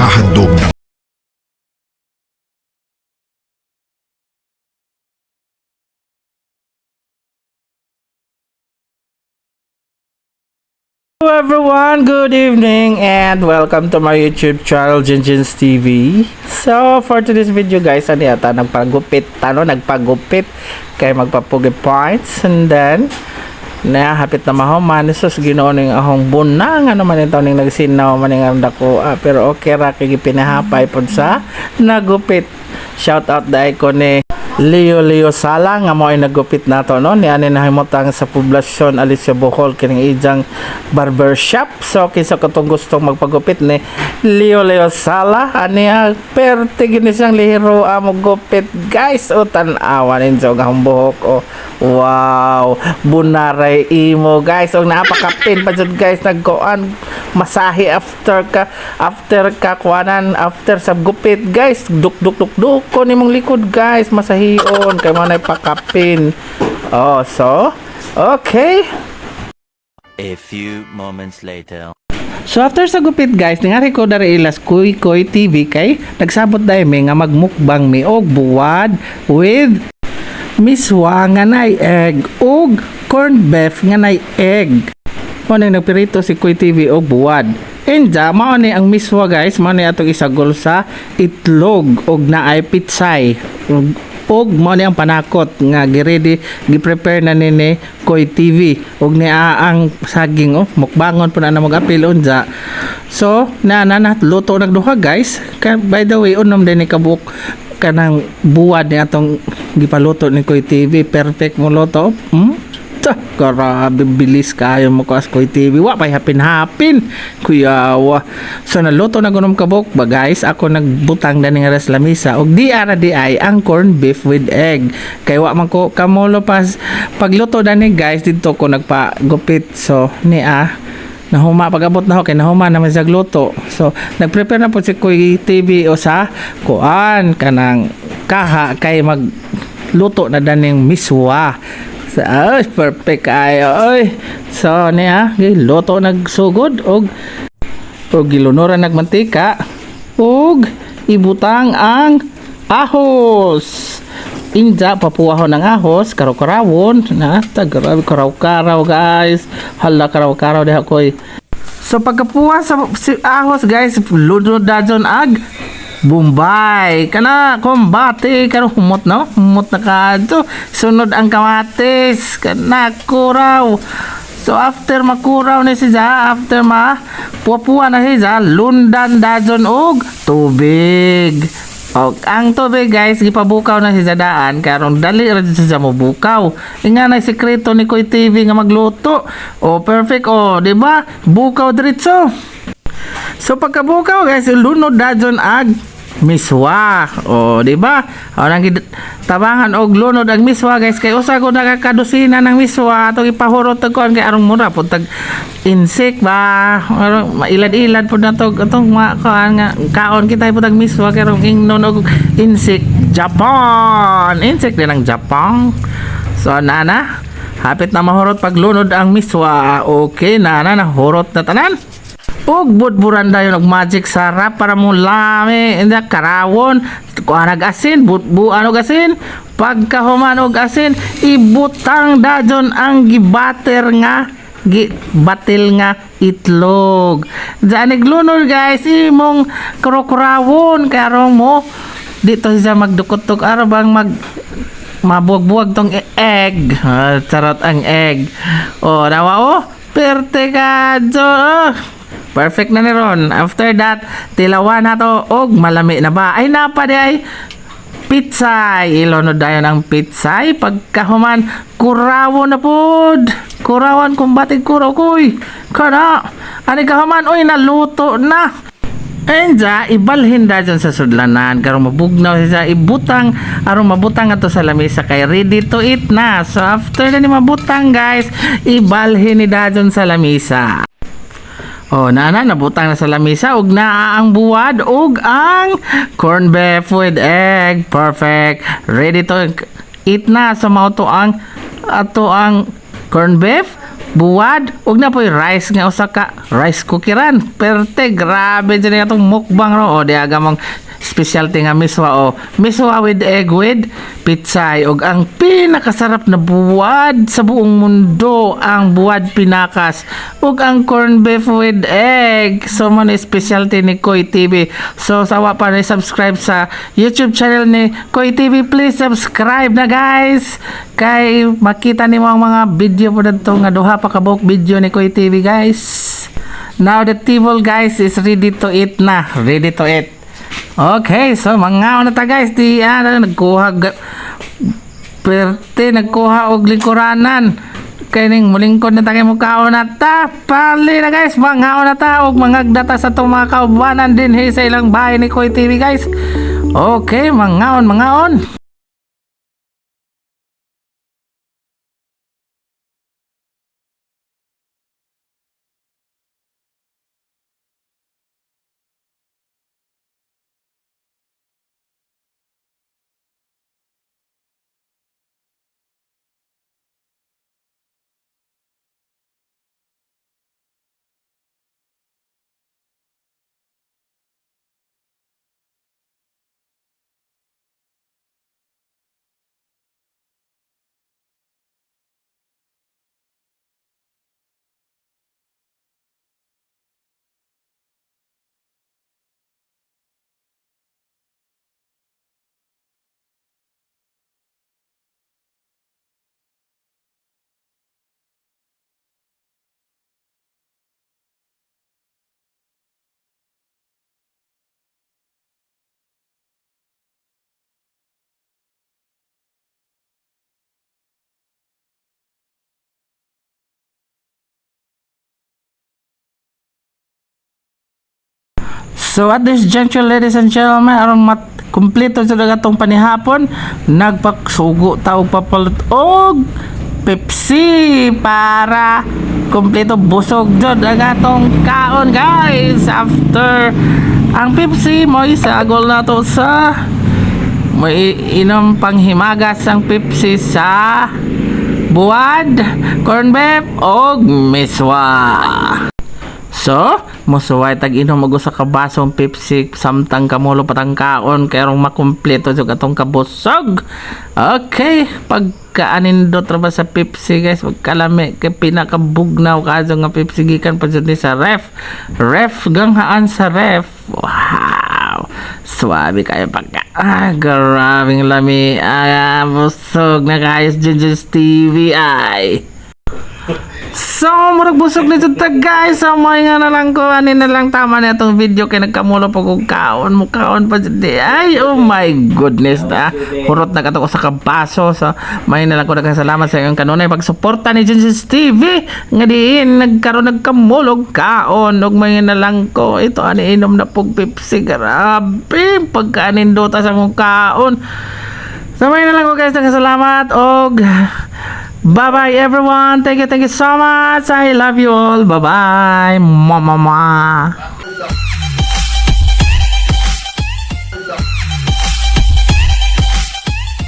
naghahandog ng Hello everyone, good evening and welcome to my YouTube channel Jinjins TV. So for today's video guys, ano yata nagpagupit kay magpapugi points and then hapit na mahuman sus Ginoo ning ahong bunang ano man ito ning nagsinaw man ning dako pero okay ra kay pinahapay pod sa nagupit. Shout out dai ko ni Leo Sala nga mo ay nagupit nato no ni ani nahimutang sa poblasyon Alicia Bohol kining ijang barbershop. So kinsa katong gustong magpagupit ni Leo Sala ani perte gini siyang lihiro amo gupit guys o tan-awan ninyo nga buhok o wow bunaray imo guys og napakapin pa jud guys nagkuan masahe after kuanan after sa gupit guys duk ko nimong likod guys masahion kay manay pakapin. Oh so okay. A few moments later. So after sa gupit guys, ningari ko dari ilas Koy TV kay nagsabot dai mi nga magmukbang mi og buwad with miswa nga nay egg og corned beef nga nay egg. Mo na nagpirito si Koy TV og buwad. Enja mao ni ang miswa guys, mao ni atong isagol sa itlog og naay pitsay. Og mo ni ang panakot nga gi-prepare na ni Koy TV og ni ang saging mukbangon po na mag-apil unja. So na luto nagduha guys. By the way unom din ni kabuk kanang buwad ni atong gipaluto ni Koy TV, perfect mo luto. Grabe bilis kayo mo ko as Koy TV wa pay hapin kuyawa. So naluto na gunom kabok ba guys, ako nagbutang dani nga lamisa og di ay ang corned beef with egg kay wa man ko kamulo pas pagluto dani guys dito ko nagpagupit. So nahuma pag-abot na ho kay nahuma na man sa gluto. So nagprepare na po si Koy TV o sa kuan kanang kaha kay magluto na daning miswa. Ay, perfect kayo. Ay. So, giluto nagsugod og gilunuran nagmantika og ibutang ang ahos. Inja papuahon ng ahos, karaw-karawon na grabe karaw-karaw guys. Hala karaw-karaw diha koy. So pagkapuha sa ahos guys, lunod dajon ag Bombay kana kombate karo humot na kadto sunod ang kamatis kana kuraw. So after makuraw ni siya, after puwa na siya, lundan dajon og tubig. Og ang tubig guys gipabukaw na siya daan karon dali ra siya mo bukaw. Inga na sekreto ni Koy TV nga magluto. Perfect di ba? Bukaw diretso. So pagkabukaw guys, lunod dajon ag miswa. Di ba? Nang tabangan og lunod ang miswa guys kay usa ko nakakadusina ng miswa atong ipahurot kon kay arong mura pud tag insect ba mailad-ilad pud nato atong kaon kita pud tag miswa kay arong ingnon og insect insect din ang Japan. So hapit na mahurot pag lunod ang miswa. Okay nahurot na tanan. Og budburan dayon og magic sarap para mo lami inda karawon kuha nag-asin buano asin pagkahuman og asin ibutang dajon ang gibatil nga itlog diyan naglunod guys imong kurawon karong mo dito siya magdukot-tok arabang mabuwag-buwag tong egg. Charot ang egg nawa perte ka perfect na ni ron. After that, tilawan na to og malami na ba? Ay napade ay pitsay. Ilunod dayon ang pitsay. Pagkahuman, kurawon na pod. Kurawan kung batig kuraw koy. Kana, ani kahuman, naluto na. Enja, ibalhin da dyan sa sudlanan. Karong mabugnaw siya, arong mabutang ato sa lamisa kay ready to eat na. So after na ni mabutang guys, ibalhin ni da dyan sa lamisa. Nabutang na sa lamisa og ang buwad og ang corned beef with egg. Perfect. Ready to eat na. So mao to ang corned beef buwad ug na po'y rice nga usa ka rice cookeran. Perte grabe dyan atong mukbang ro. O di aga mong specialty nga miswa o miswa with egg with pitsay ug ang pinakasarap na buwad sa buong mundo ang buwad pinakas ug ang corned beef with egg. So man specialty ni Koy TV. So sawa pa na subscribe sa YouTube channel ni Koy TV, please subscribe na guys kay makita nimo ang mga video po dito nga duha pa ka buok video ni Koy TV guys. Now the table guys is ready to eat na, ready to eat. Okay, so mga na ta guys, di nagkuha perte nagkuha og lingkuranan kay ning mulingkod na ta kay mukhaon na ta pali na guys, mga na ta og mangagda ta sa itong mga kaubanan din sa ilang bahay ni Koy TV guys. Okay, mangaon. So at this juncture, ladies and gentlemen, aron kumpleto sa dagatong panihapon, nagpaksugo taog papalit og Pepsi para kumpleto busog jud ang atong kaon guys. After ang Pepsi mo isagol na to sa may inom panghimagas ang Pepsi sa buwad, corn beef og miswa. So, musuway tag-inom mag usa ka basong Pepsi samtang kamulo patang kaon kay arong makumpleto jud atong kabusog. Okay, pagkaanindot ra ba sa Pepsi guys, magkalami kay pinakabugnaw kaso nga Pepsi gikan pa jud ni sa ref ganghaan sa ref. Wow, swabe kayo pagka grabing lami. Busog na kayo Junjun's TV ay. So, murag busog na ito guys. So, mga nga na lang ko. Ani na lang tama na itong video. Kaya nagkamulo pa kong kaon. Mukhaon pa dyan. Ay, oh my goodness na. Hurot na kato ko sa kabaso. So, may na lang ko nagkasalamat sa iyong kanunay. Pagsuporta ni Junjun's TV. Nga diin, nagkamulog kaon. Huwag may na lang ko. Ito, ani inom na pong Pepsi. Grabe. Pagkaanindota sa mong kaon. So, may na lang ko guys. Nagkasalamat. Og bye-bye everyone. Thank you so much. I love you all. Bye-bye. Mama.